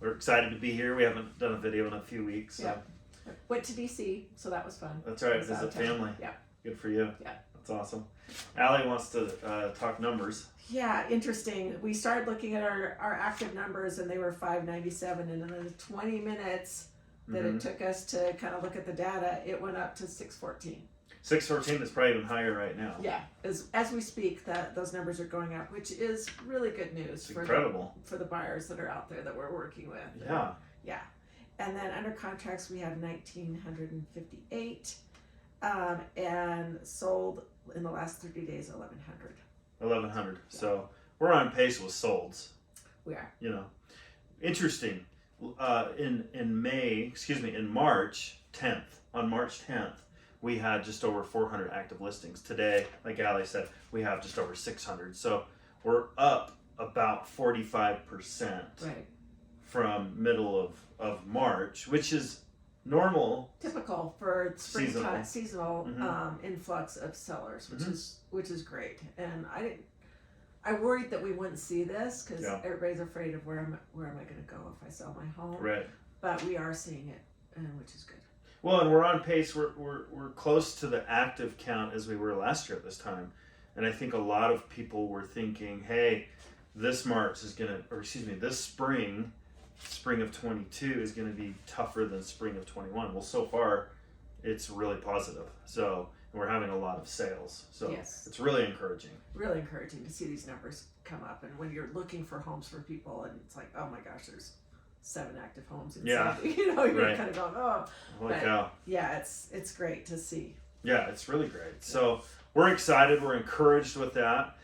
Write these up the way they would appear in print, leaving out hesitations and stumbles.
we're excited to be here. We haven't done a video in a few weeks. So. Yeah. Went to DC, so that was fun. That's right. Was out Visit of town. family. Yeah. Good for you. Yeah. That's awesome. Allie wants to talk numbers. Yeah, interesting. We started looking at our active numbers, and they were 597, and in the 20 minutes that it took us to kind of look at the data, it went up to 614. 614 is probably even higher right now. Yeah, as we speak, those numbers are going up, which is really good news It's incredible. for the buyers that are out there that we're working with. Yeah. Yeah. And then under contracts, we have 1,958, and sold in the last 30 days 1,100. 1,100. Yeah. So we're on pace with solds. We are. You know, interesting. In March 10th, on March 10th, we had just over 400 active listings. Today, like Allie said, we have just over 600. So we're up about 45% Right. from middle of March, which is normal. Typical for springtime seasonal Mhm. influx of sellers, which Mhm. is great. And I worried that we wouldn't see this because Yeah. everybody's afraid of where am I going to go if I sell my home. Right. But we are seeing it, which is good. Well, and we're on pace. We're close to the active count as we were last year at this time, and I think a lot of people were thinking, "Hey, this March is this spring of 22 is gonna be tougher than spring of 21." Well, so far, it's really positive. So we're having a lot of sales. So Yes. it's really encouraging. Really encouraging to see these numbers come up. And when you're looking for homes for people, and it's like, oh my gosh, there's 7 active homes in Yeah. Sandy. You're Right. kind of going, oh. Holy But- cow! Yeah, it's great to see. Yeah, it's really great. So we're excited. We're encouraged with that.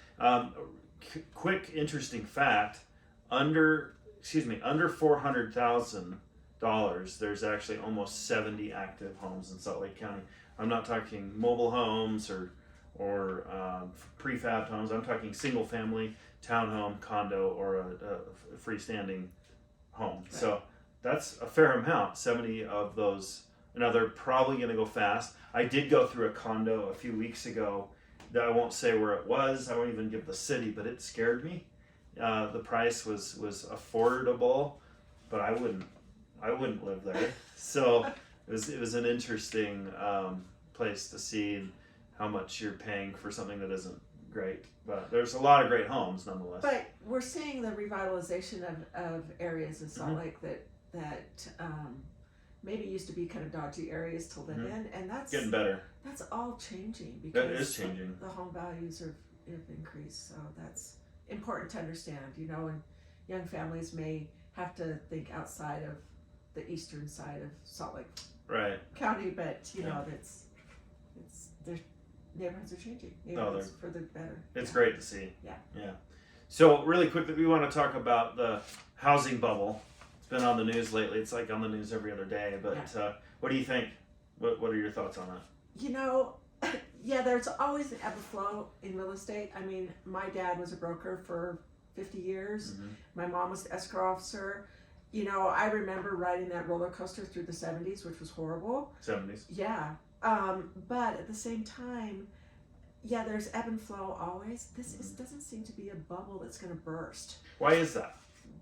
Quick, interesting fact: under $400,000, there's actually almost 70 active homes in Salt Lake County. I'm not talking mobile homes or prefabbed homes. I'm talking single family, townhome, condo, or a freestanding home. Right. So that's a fair amount. 70 of those. Now they're probably going to go fast. I did go through a condo a few weeks ago. That I won't say where it was. I won't even give the city, but it scared me. The price was affordable, but I wouldn't live there. So it was an interesting place to see how much you're paying for something that isn't great. But there's a lot of great homes nonetheless. But we're seeing the revitalization of areas in Salt Lake that maybe used to be kind of dodgy areas to live in, and that's Getting better. That's all changing because That is changing. the home values have increased. So that's important to understand, and young families may have to think outside of the eastern side of Salt Lake Right. County, but it's their neighborhoods are changing. Neighborhoods for the better. It's great to see. Yeah. Yeah. So really quickly, we want to talk about the housing bubble. It's been on the news lately. It's like on the news every other day. But what do you think? What are your thoughts on that? Yeah, there's always an ebb and flow in real estate. I mean, my dad was a broker for 50 years. Mm-hmm. My mom was the escrow officer. I remember riding that roller coaster through the 70s, which was horrible. 70s. Yeah. But at the same time, there's ebb and flow always. This doesn't seem to be a bubble that's going to burst. Why is that?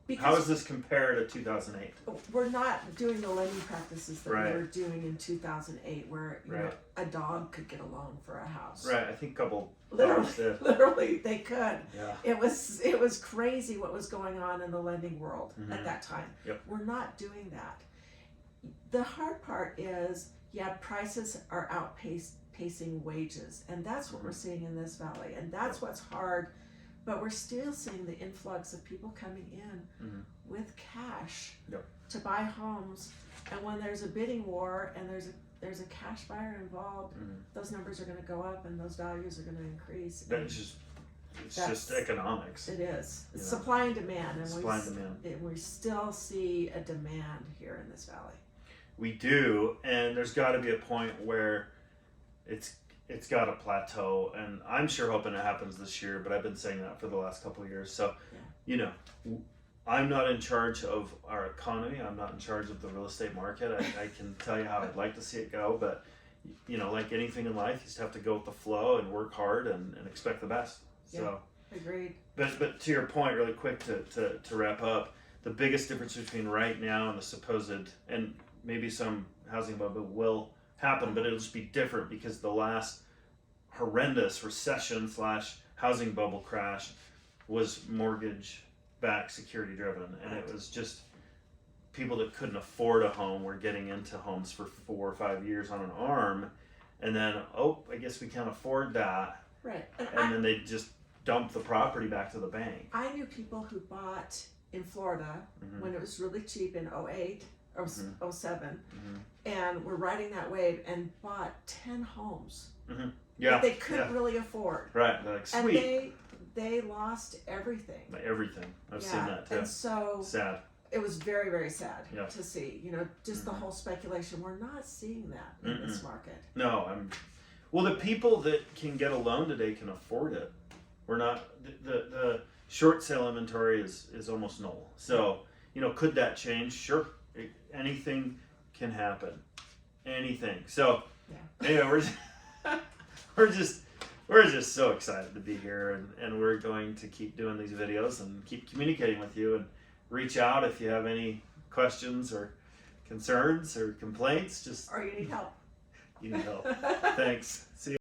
Because How does this compare to 2008? we're not doing the lending practices that Right. we were doing in 2008, where Right. a dog could get a loan for a house. Right. I think a couple Literally, dollars did. literally, they could. Yeah. It was crazy what was going on in the lending world at that time. Yep. We're not doing that. The hard part is, prices are outpacing wages, and that's what we're seeing in this valley, and that's what's hard. But we're still seeing the influx of people coming in with cash to buy homes, and when there's a bidding war and there's a cash buyer involved, those numbers are going to go up and those values are going to increase. It's just economics. It is. It's Yeah. supply and demand, and Supply and demand. we still see a demand here in this valley. We do, and there's got to be a point where it's got to plateau, and I'm sure hoping it happens this year, but I've been saying that for the last couple of years. So, I'm not in charge of our economy. I'm not in charge of the real estate market. I can tell you how I'd like to see it go, but like anything in life, you just have to go with the flow and work hard and expect the best. So, Agreed. but to your point, really quick to wrap up, the biggest difference between right now and the supposed, and maybe some housing bubble will happen, but it'll just be different because the last horrendous recession / housing bubble crash was mortgage backed security driven, and it was just people that couldn't afford a home were getting into homes for 4 or 5 years on an arm, and then I guess we can't afford that, Right. and then they just dump the property back to the bank. I knew people who bought in Florida Mhm. when it was really cheap in 08 or Mhm. 07 Mhm. and were riding that wave and bought 10 homes Yeah, that they couldn't yeah. really afford. Right, they're like, And sweet, they lost everything. like everything. I've seen that too. And so Sad. it was very, very sad Yeah. to see, just the Mhm. whole speculation. We're not seeing that in this market. No, well, the people that can get a loan today can afford it. We're not the short sale inventory is almost null. So could that change? Sure, anything can happen. Anything. So Yeah. anyway, we're just so excited to be here, and we're going to keep doing these videos and keep communicating with you, and reach out if you have any questions or concerns or complaints. Just Or you need help. you need help. Thanks. See you.